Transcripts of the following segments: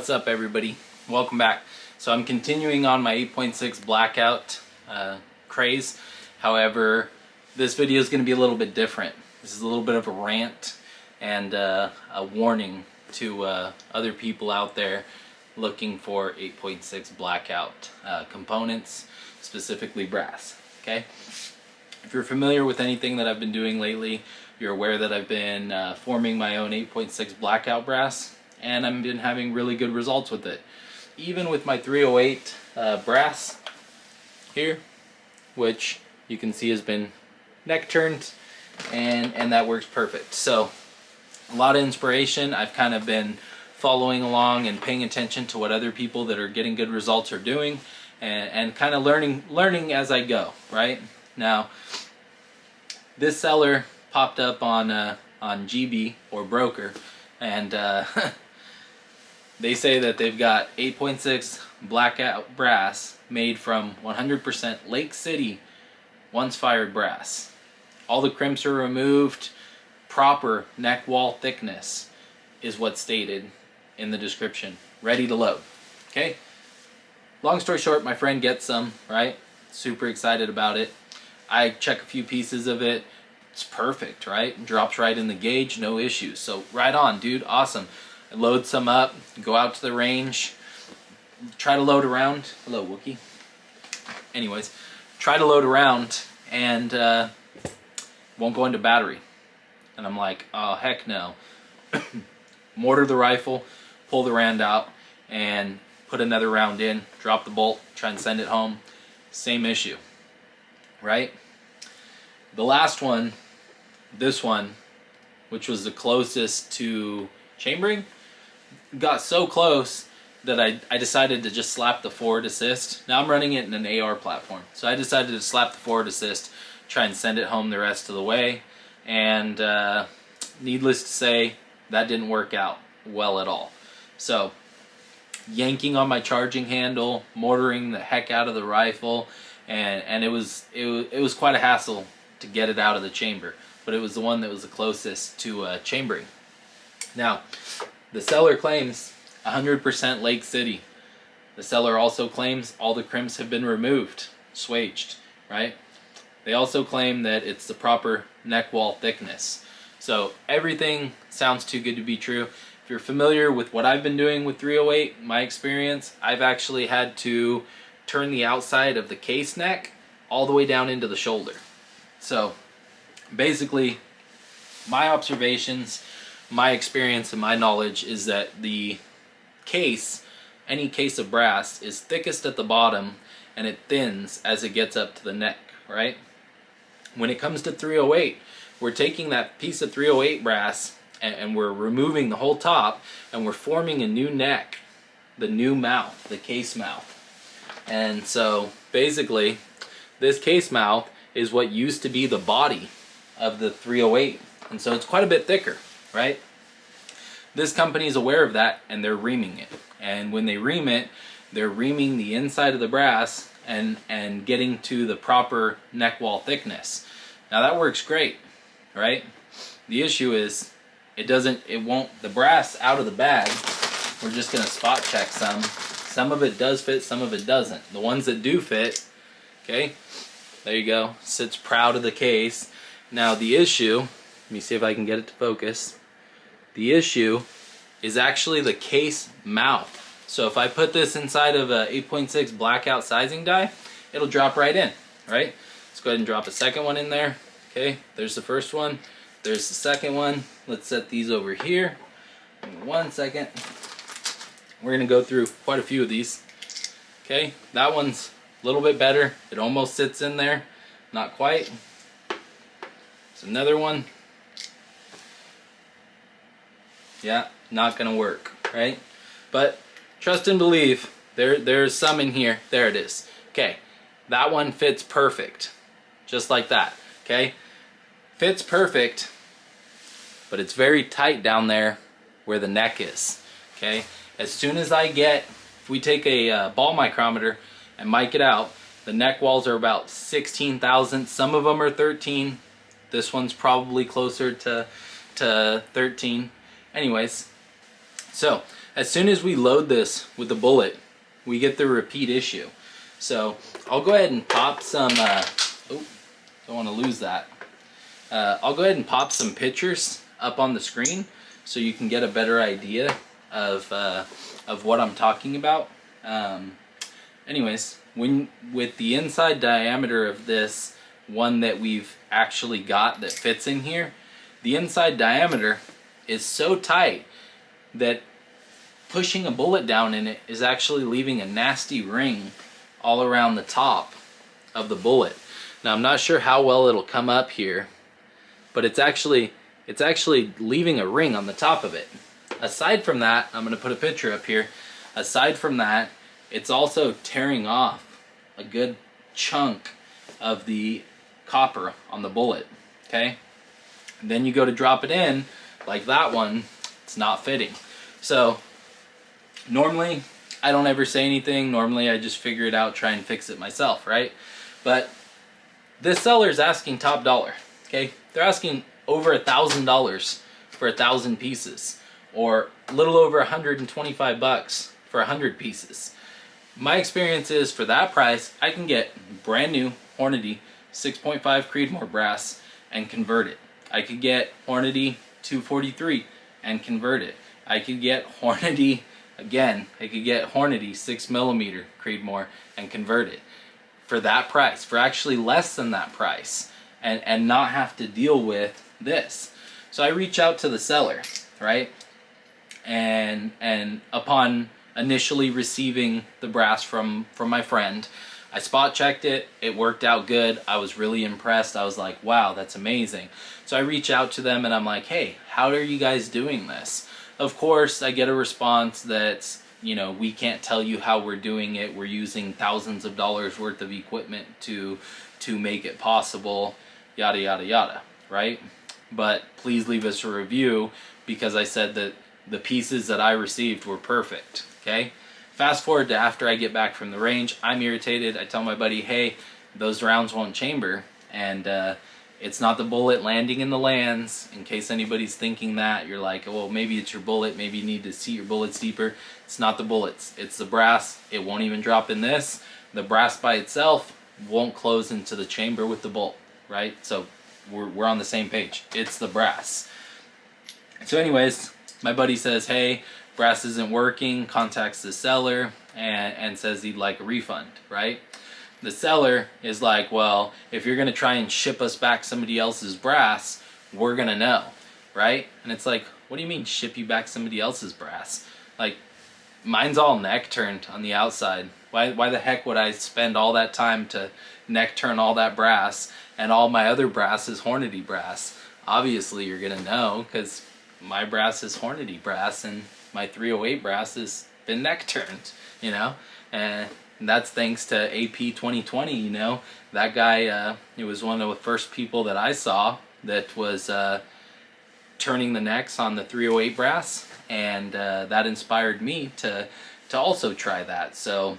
What's up, everybody? Welcome back. So I'm continuing on my 8.6 Blackout craze. However, this video is going to be a little bit different. This is a little bit of a rant and a warning to other people out there looking for 8.6 Blackout components, specifically brass. Okay? If you're familiar with anything that I've been doing lately, you're aware that I've been forming my own 8.6 Blackout brass, and I've been having really good results with it. Even with my 308 brass here, which you can see has been neck turned, and that works perfect. So a lot of inspiration. I've kind of been following along and paying attention to what other people that are getting good results are doing, and kind of learning as I go, right? Now, this seller popped up on GB or Broker, and they say that they've got 8.6 Blackout brass made from 100% Lake City once fired brass. All the crimps are removed. Proper neck wall thickness is what's stated in the description. Ready to load. Okay? Long story short, my friend gets some, right? Super excited about it. I check a few pieces of it. It's perfect, right? Drops right in the gauge, no issues. So right on, dude, awesome. I load some up, go out to the range, try to load around. Hello, Wookie. Anyways, try to load around and won't go into battery. And I'm like, oh, heck no. Mortar the rifle, pull the round out, and put another round in, drop the bolt, try and send it home. Same issue, right? The last one, this one, which was the closest to chambering, got so close that I decided to just slap the forward assist. Now I'm running it in an AR platform, so I decided to slap the forward assist, try and send it home the rest of the way, and needless to say, that didn't work out well at all. So yanking on my charging handle, mortaring the heck out of the rifle, and it was quite a hassle to get it out of the chamber, but it was the one that was the closest to chambering. Now, the seller claims 100% Lake City. The seller also claims all the crimps have been removed, swaged, right? They also claim that it's the proper neck wall thickness. So everything sounds too good to be true. If you're familiar with what I've been doing with 308, my experience, I've actually had to turn the outside of the case neck all the way down into the shoulder. So basically, my observations, my experience, and my knowledge is that the case, any case of brass, is thickest at the bottom and it thins as it gets up to the neck, right? When it comes to 308, we're taking that piece of 308 brass and we're removing the whole top and we're forming a new neck, the new mouth, the case mouth. And so basically, this case mouth is what used to be the body of the 308, and so it's quite a bit thicker, right? This company is aware of that, and they're reaming it. And when they ream it, they're reaming the inside of the brass and getting to the proper neck wall thickness. Now that works great, right? The issue is it won't, the brass out of the bag, we're just gonna spot check some. Some of it does fit, some of it doesn't. The ones that do fit, okay, there you go, sits proud of the case. Now the issue, let me see if I can get it to focus. The issue is actually the case mouth. So if I put this inside of a 8.6 Blackout sizing die, it'll drop right in, right? Let's go ahead and drop a second one in there. Okay, there's the first one, there's the second one. Let's set these over here. Give me 1 second. We're gonna go through quite a few of these. Okay, that one's a little bit better. It almost sits in there, not quite. It's another one. Yeah, not gonna work, right? But trust and believe, there's some in here. There it is. Okay, that one fits perfect, just like that. Okay, fits perfect, but it's very tight down there where the neck is. Okay, as soon as if we take a ball micrometer and mic it out, the neck walls are about 16 thousandths. Some of them are 13. This one's probably closer to 13. Anyways, so as soon as we load this with the bullet, we get the repeat issue. So I'll go ahead and pop some, oh, don't want to lose that. I'll go ahead and pop some pictures up on the screen so you can get a better idea of what I'm talking about. Anyways, with the inside diameter of this one that we've actually got that fits in here, the inside diameter is so tight that pushing a bullet down in it is actually leaving a nasty ring all around the top of the bullet. Now I'm not sure how well it'll come up here, but it's actually leaving a ring on the top of it. Aside from that, I'm going to put a picture up here. Aside from that, it's also tearing off a good chunk of the copper on the bullet, okay? And then you go to drop it in, like that one, it's not fitting. So normally I don't ever say anything. Normally I just figure it out, try and fix it myself, right? But this seller's asking top dollar, okay? They're asking over $1,000 for 1,000 pieces, or a little over 125 bucks for 100 pieces. My experience is, for that price, I can get brand new Hornady 6.5 Creedmoor brass and convert it. I could get Hornady 243 and convert it. I could get Hornady, again, I could get Hornady 6mm Creedmoor and convert it for that price, for actually less than that price, and not have to deal with this. So I reach out to the seller, right? And upon initially receiving the brass from my friend, I spot checked it. It worked out good. I was really impressed. I was like, wow, that's amazing. So I reach out to them and I'm like, hey, how are you guys doing this? Of course, I get a response that's, you know, we can't tell you how we're doing it. We're using thousands of dollars worth of equipment to make it possible, yada, yada, yada, right? But please leave us a review, because I said that the pieces that I received were perfect, okay? Fast forward to after I get back from the range, I'm irritated. I tell my buddy, hey, those rounds won't chamber, and it's not the bullet landing in the lands. In case anybody's thinking that, you're like, well, maybe it's your bullet, maybe you need to seat your bullets deeper. It's not the bullets, it's the brass. It won't even drop in this. The brass by itself won't close into the chamber with the bolt, right? So we're on the same page. It's the brass. So anyways, my buddy says, hey, brass isn't working, contacts the seller and says he'd like a refund, right? The seller is like, well, if you're gonna try and ship us back somebody else's brass, we're gonna know, right? And it's like, what do you mean ship you back somebody else's brass? Like, mine's all neck turned on the outside. Why the heck would I spend all that time to neck turn all that brass, and all my other brass is Hornady brass? Obviously you're gonna know, because my brass is Hornady brass and my 308 brass has been neck turned, you know? And that's thanks to AP 2020, you know? That guy, it was one of the first people that I saw that was turning the necks on the 308 brass, and that inspired me to also try that. So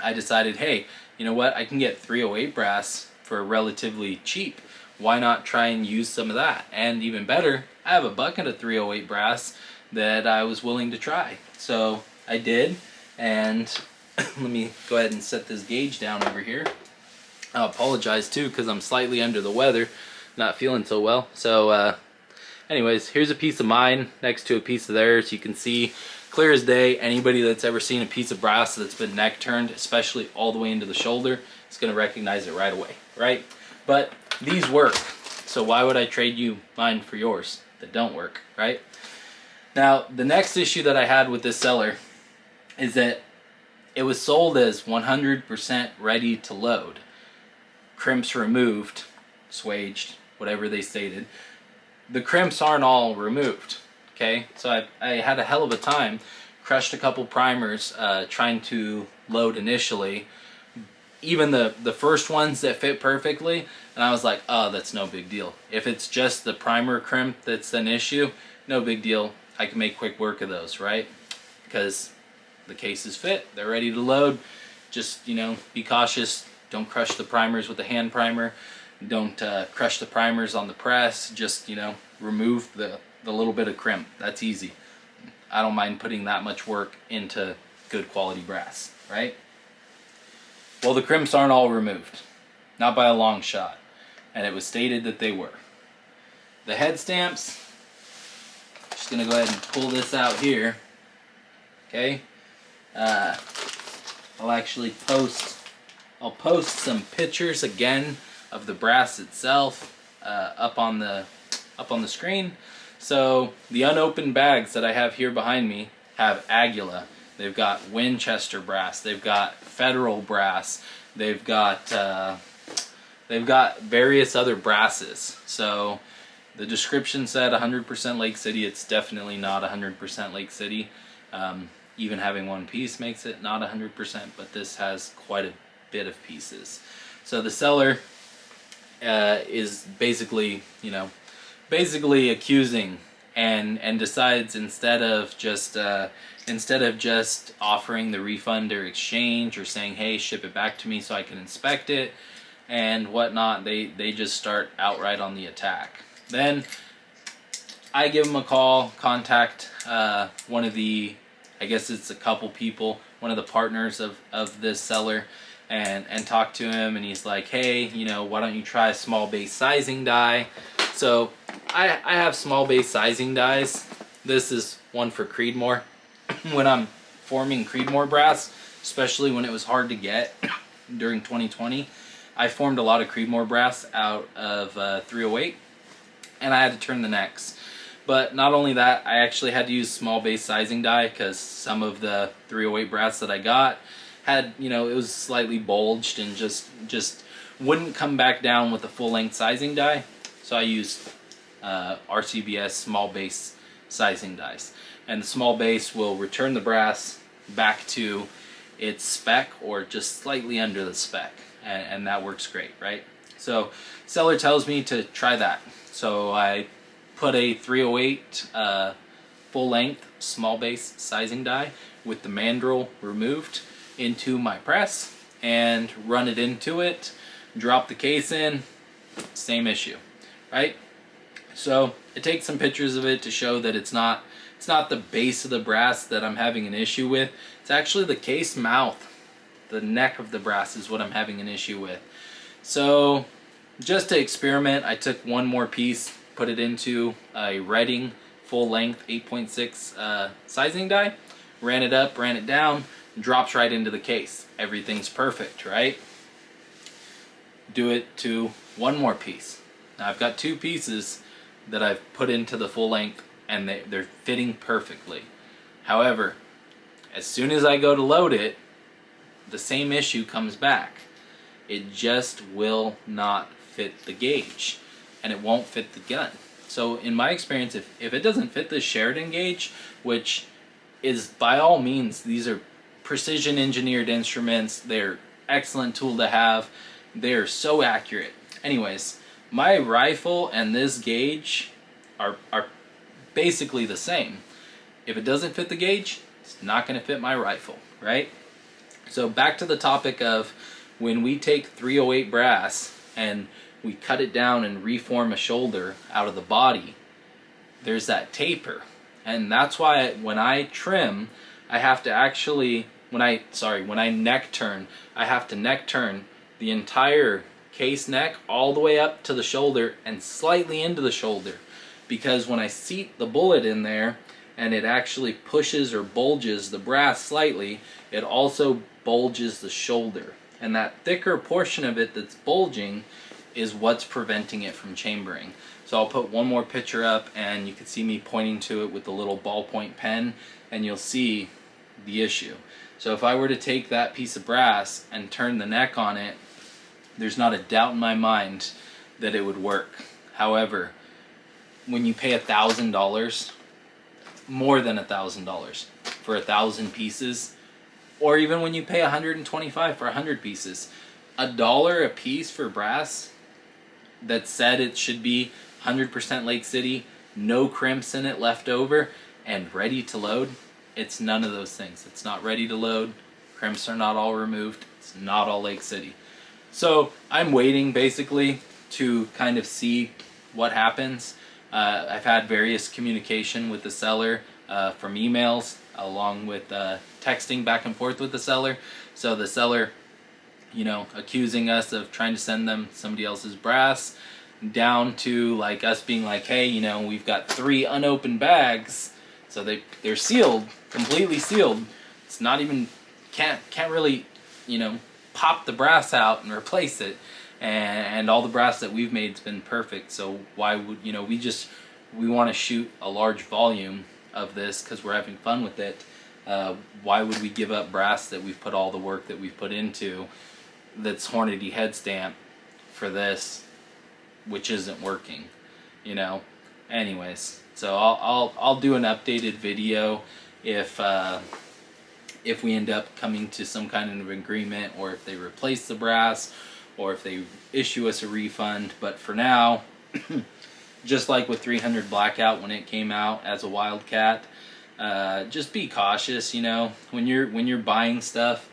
I decided, hey, you know what? I can get 308 brass for relatively cheap. Why not try and use some of that? And even better, I have a bucket of 308 brass that I was willing to try. So I did, and let me go ahead and set this gauge down over here. I apologize too, because I'm slightly under the weather, not feeling so well. So anyways, here's a piece of mine next to a piece of theirs. You can see clear as day. Anybody that's ever seen a piece of brass that's been neck turned, especially all the way into the shoulder, is going to recognize it right away, right? But these work, so why would I trade you mine for yours that don't work, right? Now, the next issue that I had with this seller is that it was sold as 100% ready to load. Crimps removed, swaged, whatever they stated. The crimps aren't all removed, okay? So I had a hell of a time, crushed a couple primers trying to load initially. Even the first ones that fit perfectly, and I was like, oh, that's no big deal. If it's just the primer crimp that's an issue, no big deal. I can make quick work of those, right? Because the cases fit, they're ready to load. Just, you know, be cautious. Don't crush the primers with a hand primer. Don't crush the primers on the press. Just, you know, remove the little bit of crimp. That's easy. I don't mind putting that much work into good quality brass, right? Well, the crimps aren't all removed, not by a long shot, and it was stated that they were. The head stamps, just gonna go ahead and pull this out here, okay? I'll actually post some pictures again of the brass itself up on the screen. So the unopened bags that I have here behind me have Agula. They've got Winchester brass. They've got Federal brass. They've got various other brasses. So the description said 100% Lake City. It's definitely not 100% Lake City. Even having one piece makes it not 100%, but this has quite a bit of pieces. So the seller is basically, accusing and decides instead of just offering the refund or exchange or saying, hey, ship it back to me so I can inspect it and whatnot, they just start outright on the attack. Then I give them a call, contact one of the, I guess it's a couple people, one of the partners of this seller, and talk to him, and he's like, hey, why don't you try a small base sizing die? So I have small base sizing dies. This is one for Creedmoor. When I'm forming Creedmoor brass, especially when it was hard to get during 2020, I formed a lot of Creedmoor brass out of 308, and I had to turn the necks. But not only that, I actually had to use small base sizing die because some of the 308 brass that I got had, it was slightly bulged and just wouldn't come back down with a full length sizing die. So I used RCBS small base sizing dies. And the small base will return the brass back to its spec or just slightly under the spec. And that works great, right? So seller tells me to try that. So I put a 308 full length small base sizing die with the mandrel removed into my press and run it into it, drop the case in, same issue, right? So I take some pictures of it to show that it's not the base of the brass that I'm having an issue with. It's actually the case mouth, the neck of the brass is what I'm having an issue with. So just to experiment, I took one more piece, put it into a Reading full length 8.6 sizing die, ran it up, ran it down, drops right into the case. Everything's perfect, right? Do it to one more piece. Now I've got two pieces that I've put into the full length and they're fitting perfectly. However, as soon as I go to load it, the same issue comes back. It just will not fit the gauge and it won't fit the gun. So in my experience, if it doesn't fit the Sheridan gauge, which is by all means, these are precision engineered instruments, they're excellent tool to have, they're so accurate. Anyways, my rifle and this gauge are basically the same. If it doesn't fit the gauge, it's not going to fit my rifle, right? So back to the topic of when we take 308 brass and we cut it down and reform a shoulder out of the body, there's that taper. And that's why when I trim, I have to actually, when I neck turn, I have to neck turn the entire case neck all the way up to the shoulder and slightly into the shoulder. Because when I seat the bullet in there and it actually pushes or bulges the brass slightly, it also bulges the shoulder. And that thicker portion of it that's bulging is what's preventing it from chambering. So I'll put one more picture up and you can see me pointing to it with the little ballpoint pen and you'll see the issue. So if I were to take that piece of brass and turn the neck on it, there's not a doubt in my mind that it would work. However, when you pay $1,000, more than $1,000 for 1,000 pieces, or even when you pay $125 for 100 pieces, $1 a piece for brass that said it should be 100% Lake City, no crimps in it left over, and ready to load, it's none of those things. It's not ready to load, crimps are not all removed, it's not all Lake City. So I'm waiting basically to kind of see what happens. I've had various communication with the seller. from emails, along with texting back and forth with the seller. So the seller, you know, accusing us of trying to send them somebody else's brass, down to like us being like, hey, you know, we've got 3 unopened bags, so they're sealed, completely sealed. It's not even, can't really, you know, pop the brass out and replace it, and all the brass that we've made's been perfect. So why would, you know, we want to shoot a large volume of this because we're having fun with it. Why would we give up brass that we've put all the work that we've put into, that's Hornady head stamp, for this, which isn't working, you know? Anyways, so I'll do an updated video if we end up coming to some kind of agreement, or if they replace the brass, or if they issue us a refund. But for now, just like with 300 Blackout when it came out as a Wildcat, just be cautious, you know, when you're buying stuff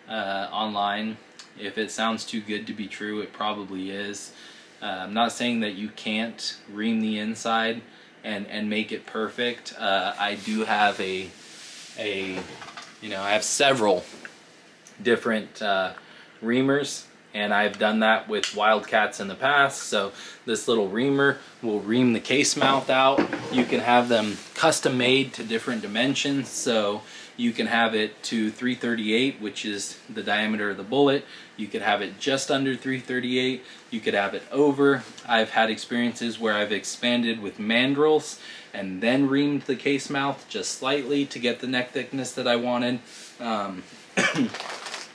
online. If it sounds too good to be true, it probably is. I'm not saying that you can't ream the inside and make it perfect. I do have you know, I have several different reamers, and I've done that with Wildcats in the past. So this little reamer will ream the case mouth out. You can have them custom made to different dimensions, so you can have it to 338, which is the diameter of the bullet. You could have it just under 338. You could have it over. I've had experiences where I've expanded with mandrels and then reamed the case mouth just slightly to get the neck thickness that I wanted.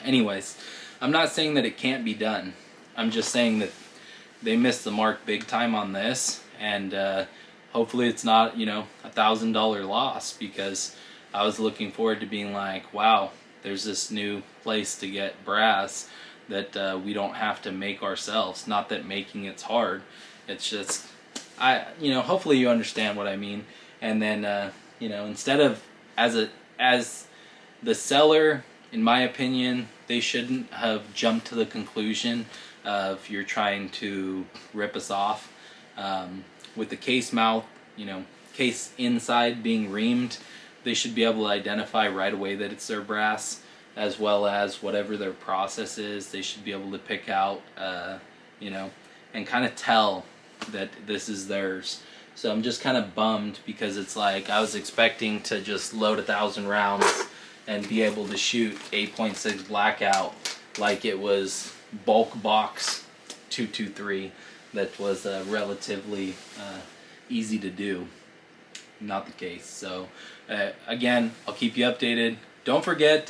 Anyways, I'm not saying that it can't be done. I'm just saying that they missed the mark big time on this, and hopefully it's not, you know, $1,000 loss, because I was looking forward to being like, wow, there's this new place to get brass that we don't have to make ourselves. Not that making it's hard. It's just, you know, hopefully you understand what I mean. And then, you know, instead of, as the seller, in my opinion, they shouldn't have jumped to the conclusion of you're trying to rip us off. With the case mouth, you know, case inside being reamed, they should be able to identify right away that it's their brass, as well as whatever their process is. They should be able to pick out, you know, and kind of tell that this is theirs. So I'm just kind of bummed, because it's like I was expecting to just load 1,000 rounds and be able to shoot 8.6 Blackout like it was bulk box 223 that was relatively easy to do. Not the case. So again, I'll keep you updated. Don't forget,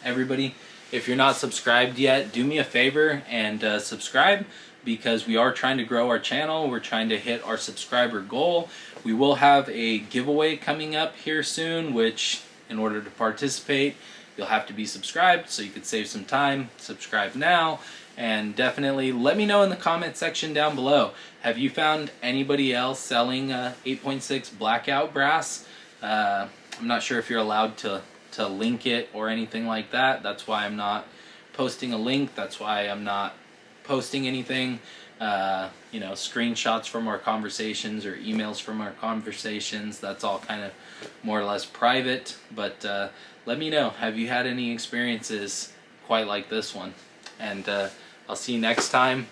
everybody, if you're not subscribed yet, do me a favor and subscribe, because we are trying to grow our channel. We're trying to hit our subscriber goal. We will have a giveaway coming up here soon, which, in order to participate, you'll have to be subscribed, so you could save some time. Subscribe now, and definitely let me know in the comment section down below. Have you found anybody else selling 8.6 Blackout brass? I'm not sure if you're allowed to link it or anything like that. That's why I'm not posting a link. That's why I'm not posting anything. You know, screenshots from our conversations or emails from our conversations, that's all kind of more or less private. But let me know, have you had any experiences quite like this one? And I'll see you next time,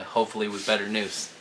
hopefully with better news.